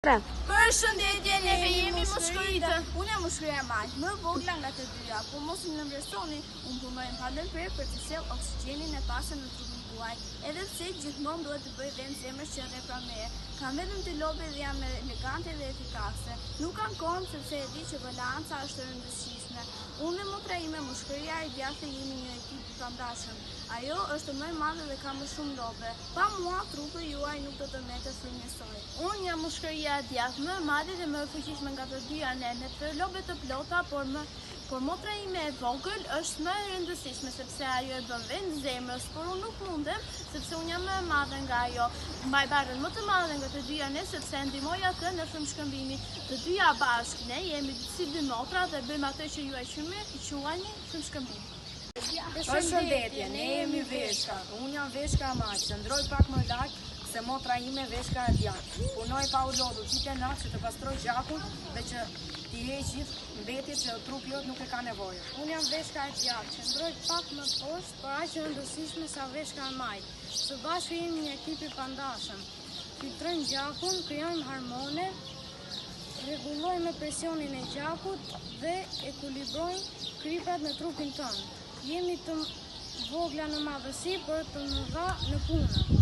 Përshëndetje, neve jemi mushkëritë. Unë jam mushkëria e majtë, më vogla nga të dyja, po mos më nëmresoni, unë punoj palandërprer për të sjellë oksigjenin e pasën në trupin tuaj, edhe pse gjithmonë duhet të bëj vend zemrës që rre pranë meje. Kam vetëm të lobe dhe jam elegante dhe efikase. Nuk kam kohën sepse e di që balanca është e rëndësishme. Unë dhe motra ime, mushkëria e djathtë, jemi një ekip i pandashëm. Ajo është më e madhe dhe ka më shumë lobe. Pa mua, trupi juaj nuk do të mbetet frymësoj. Unë jam mushkëria e djathtë më e madhe dhe më e fuqishme nga të dyja ne të lobe të plota, por motra ime e vogël është më e rëndësishme sepse ajo e bën vend zemrës, por unë nuk mundem sepse unë jam më e madhe nga ajo. Mbaj barën më të madhe nga të dyja ne sepse e ndihmoj atë në frymshkëmbimin. Të dyja bashkë ne jemi si dy motra dhe bëjmë atë që ju e quajni frymshkëmbim. Përshëndetje, ne jemi Veshka. Unë jam Veshka e majtë, qëndroj pak më lart se motra ime Veshka e djathtë. Punoj pa u lodhur qite natë që të pastroj gjakun dhe që t'i heq mbetjet që trupi jot nuk e ka nevojë. Unë jam Veshka e djathtë, qëndroj pak më poshtë, por aq e rëndësishme sa Veshka e majtë. Së bashku jemi një ekip i pandashëm. Filtrojmë gjakun, krijojmë harmone, rregullojmë presionin e gjakut dhe ekuilibrojmë kriprat në trupin tonë. Jemi të vogla në madhësi, por të mëdha në punë.